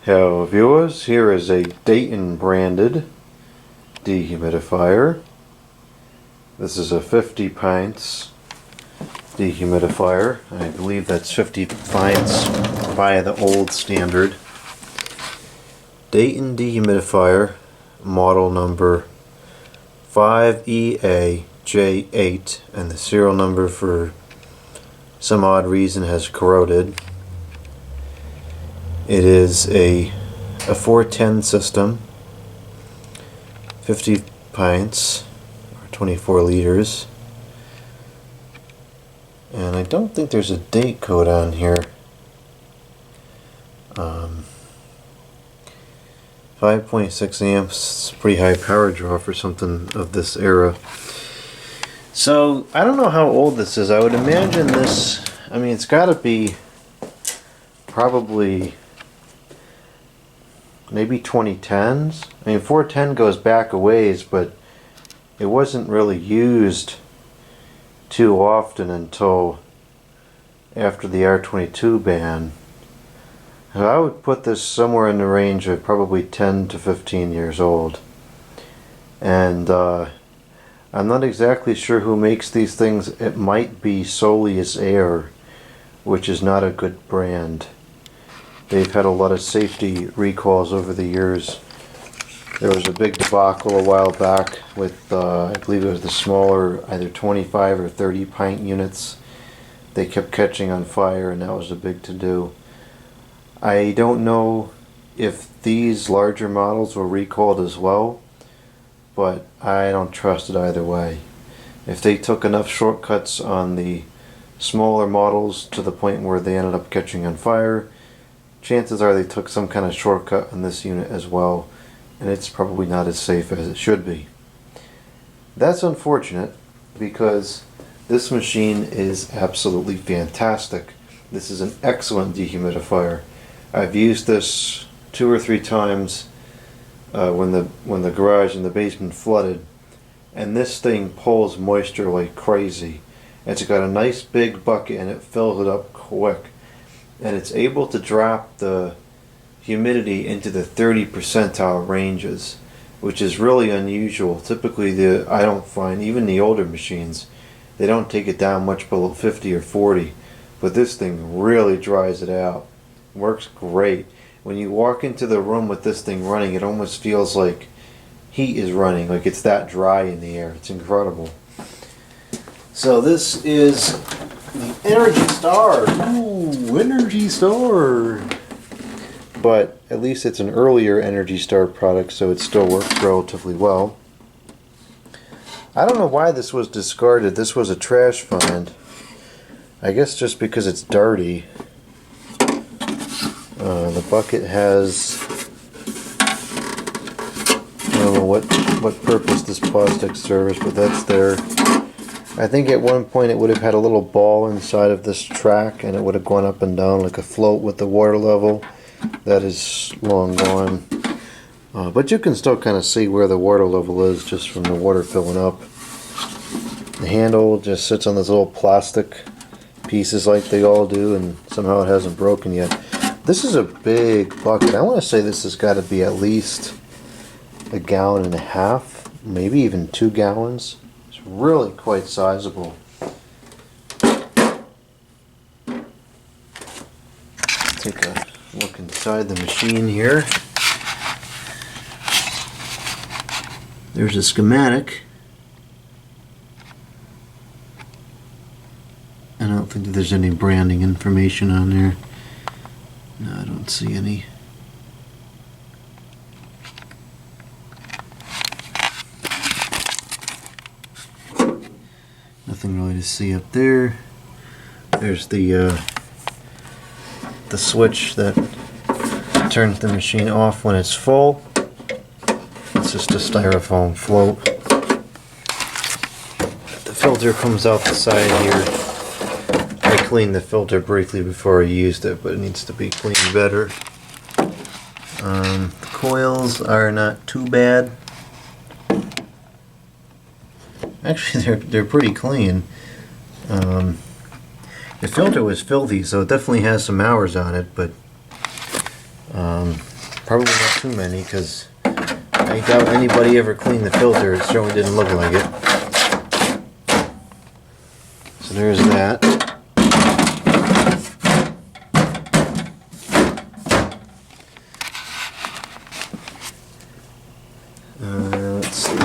Hello viewers, here is a Dayton branded dehumidifier. This is a 50 pints dehumidifier. I believe that's 50 pints by the old standard. Dayton dehumidifier, model number 5EAJ8, and the serial number for some odd reason has corroded. It is a 410 system, 50 pints, or 24 liters, and I don't think there's a date code on here. 5.6 amps, pretty high power draw for something of this era. So I don't know how old this is. I would imagine this, I mean, it's got to be probably maybe 2010s. I mean, 410 goes back a ways, but it wasn't really used too often until after the R22 ban. So I would put this somewhere in the range of probably 10 to 15 years old. And I'm not exactly sure who makes these things. It might be Soleus Air, which is not a good brand. They've had a lot of safety recalls over the years. There was a big debacle a while back with, I believe it was the smaller, either 25 or 30 pint units. They kept catching on fire, and that was a big to-do. I don't know if these larger models were recalled as well, but I don't trust it either way. If they took enough shortcuts on the smaller models to the point where they ended up catching on fire, chances are they took some kind of shortcut on this unit as well, and it's probably not as safe as it should be. That's unfortunate, because this machine is absolutely fantastic. This is an excellent dehumidifier. I've used this 2 or 3 times when the garage and the basement flooded, and this thing pulls moisture like crazy. It's got a nice big bucket and it fills it up quick. And it's able to drop the humidity into the 30 percentile ranges, which is really unusual. Typically, I don't find, even the older machines, they don't take it down much below 50 or 40, but this thing really dries it out. Works great. When you walk into the room with this thing running, it almost feels like heat is running, like it's that dry in the air. It's incredible. So this is the Energy Star. Ooh, Energy Star. But at least it's an earlier Energy Star product, so it still works relatively well. I don't know why this was discarded. This was a trash find. I guess just because it's dirty. The bucket has, I don't know what purpose this plastic serves, but that's there. I think at one point it would have had a little ball inside of this track, and it would have gone up and down like a float with the water level. That is long gone. But you can still kind of see where the water level is just from the water filling up. The handle just sits on those little plastic pieces like they all do, and somehow it hasn't broken yet. This is a big bucket. I want to say this has got to be at least 1.5 gallons, maybe even 2 gallons. It's really quite sizable. Take a look inside the machine here. There's a schematic. I don't think that there's any branding information on there. No, I don't see any. Nothing really to see up there. There's the switch that turns the machine off when it's full. It's just a styrofoam float. The filter comes out the side here. I cleaned the filter briefly before I used it, but it needs to be cleaned better. The coils are not too bad. Actually, they're pretty clean. The filter was filthy, so it definitely has some hours on it, but Probably not too many, because I doubt anybody ever cleaned the filter. It certainly didn't look like it. So there's that. Let's see.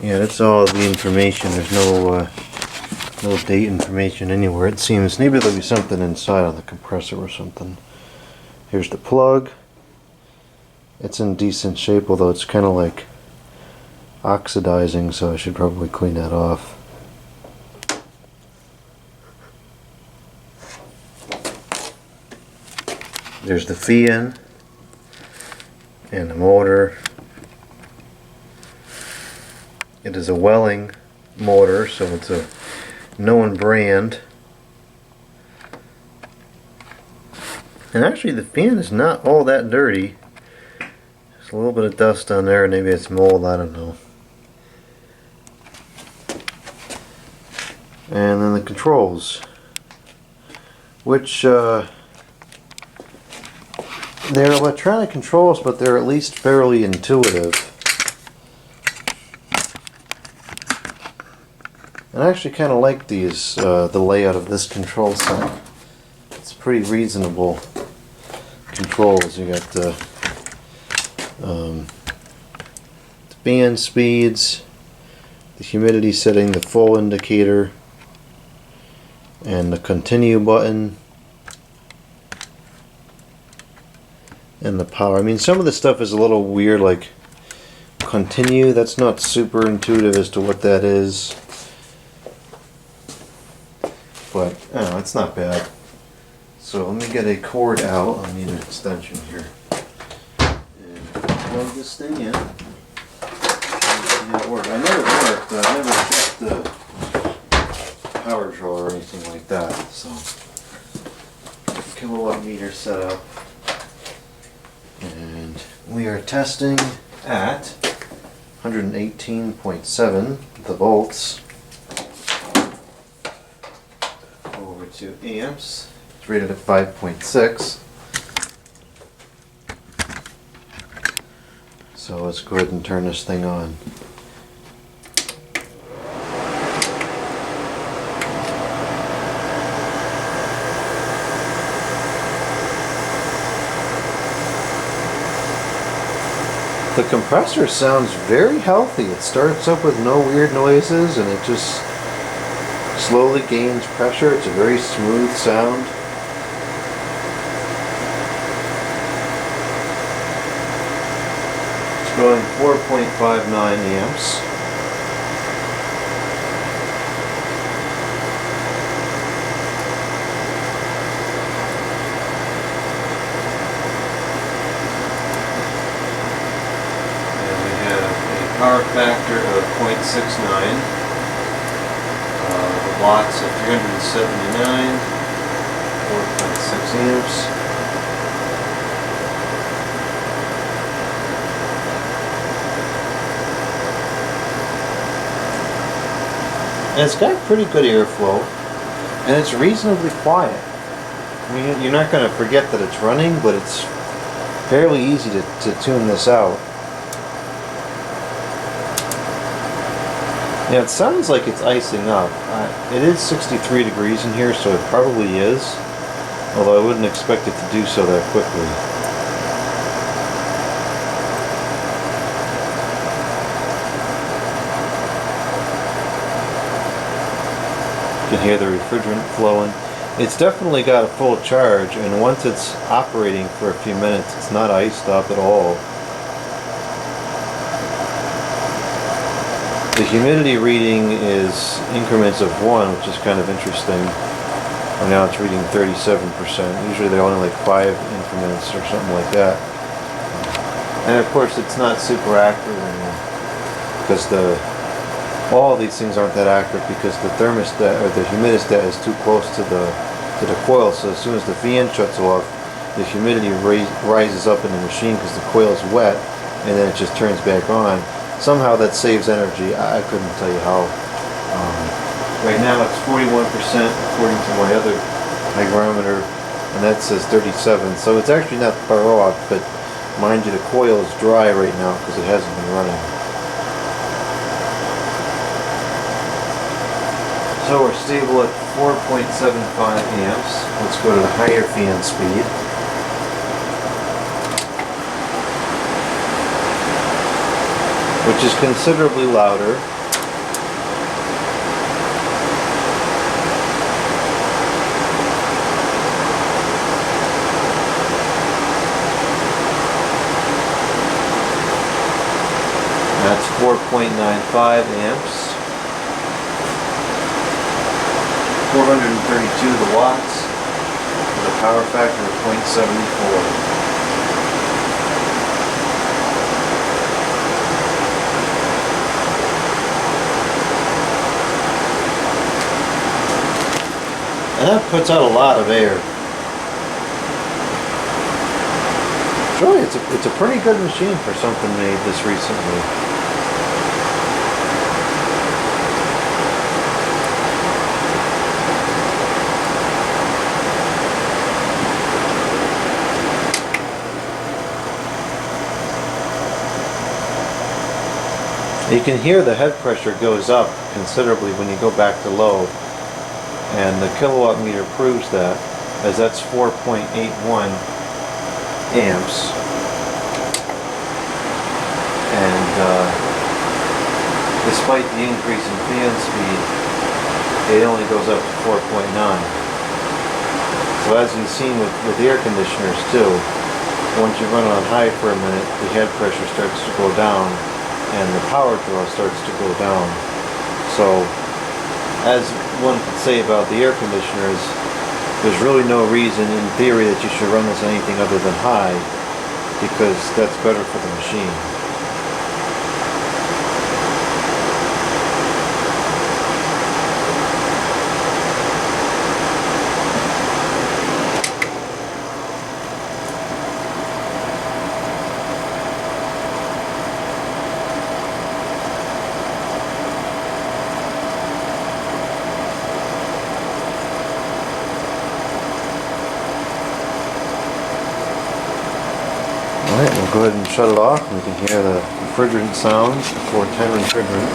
Yeah, that's all the information. There's no date information anywhere. It seems maybe there'll be something inside on the compressor or something. Here's the plug. It's in decent shape, although it's kind of like oxidizing, so I should probably clean that off. There's the fan and the motor. It is a Welling motor, so it's a known brand. And actually the fan is not all that dirty. There's a little bit of dust on there, maybe it's mold, I don't know. And then the controls, which they're electronic controls, but they're at least fairly intuitive. And I actually kind of like these, the layout of this control set. It's pretty reasonable controls. You got the fan speeds, the humidity setting, the full indicator, and the continue button, and the power. I mean, some of the stuff is a little weird, like continue. That's not super intuitive as to what that is. But I don't know, it's not bad. So let me get a cord out. I need an extension here. And plug this thing in. It worked. I know it worked. I never checked the power draw or anything like that. So kilowatt meter set up. And we are testing at 118.7 the volts. 2 amps. It's rated at 5.6. So let's go ahead and turn this thing on. The compressor sounds very healthy. It starts up with no weird noises and it just slowly gains pressure. It's a very smooth sound. It's going 4.59 amps. And we have a power factor of 0.69. Watts of 379, 4.6 amps. And it's got pretty good airflow, and it's reasonably quiet. I mean, you're not going to forget that it's running, but it's fairly easy to tune this out. Yeah, it sounds like it's icing up. It is 63 degrees in here, so it probably is. Although I wouldn't expect it to do so that quickly. You can hear the refrigerant flowing. It's definitely got a full charge, and once it's operating for a few minutes, it's not iced up at all. The humidity reading is increments of 1, which is kind of interesting. And now it's reading 37%. Usually they're only like 5 increments or something like that. And of course it's not super accurate because all of these things aren't that accurate because the thermostat or the humidistat is too close to the coil. So as soon as the fan shuts off, the humidity rises up in the machine because the coil is wet, and then it just turns back on. Somehow that saves energy. I couldn't tell you how. Right now it's 41% according to my other hygrometer. and that says 37, so it's actually not far off, but mind you, the coil is dry right now because it hasn't been running. So we're stable at 4.75 amps. Let's go to the higher fan speed. Which is considerably louder. That's 4.95 amps. 432 watts with a power factor of 0.74. And that puts out a lot of air. Really, it's a pretty good machine for something made this recently. You can hear the head pressure goes up considerably when you go back to low, and the kilowatt meter proves that, as that's 4.81 amps, and despite the increase in fan speed, it only goes up to 4.9. So as you've seen with air conditioners too, once you run on high for a minute, the head pressure starts to go down and the power draw starts to go down. So, as one could say about the air conditioners, there's really no reason in theory that you should run this on anything other than high, because that's better for the machine. Alright, we'll go ahead and shut it off. We can hear the refrigerant sounds, the 410 refrigerant.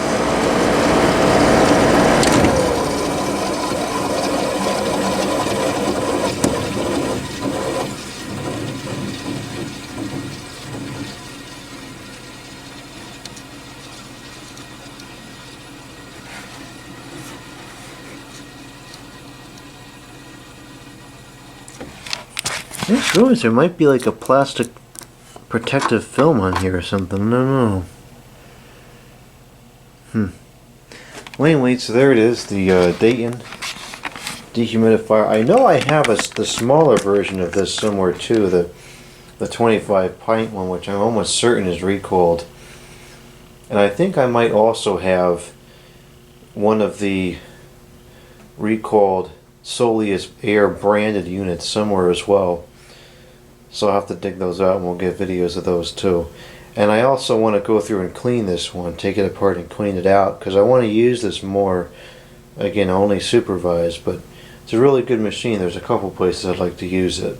I just realized there might be like a plastic protective film on here or something. I don't know. Well, anyway, so there it is, the Dayton dehumidifier. I know I have the smaller version of this somewhere too, the 25 pint one, which I'm almost certain is recalled. And I think I might also have one of the recalled Soleus Air branded units somewhere as well. So I'll have to dig those out and we'll get videos of those too. And I also want to go through and clean this one, take it apart and clean it out, because I want to use this more, again, only supervised, but it's a really good machine. There's a couple places I'd like to use it.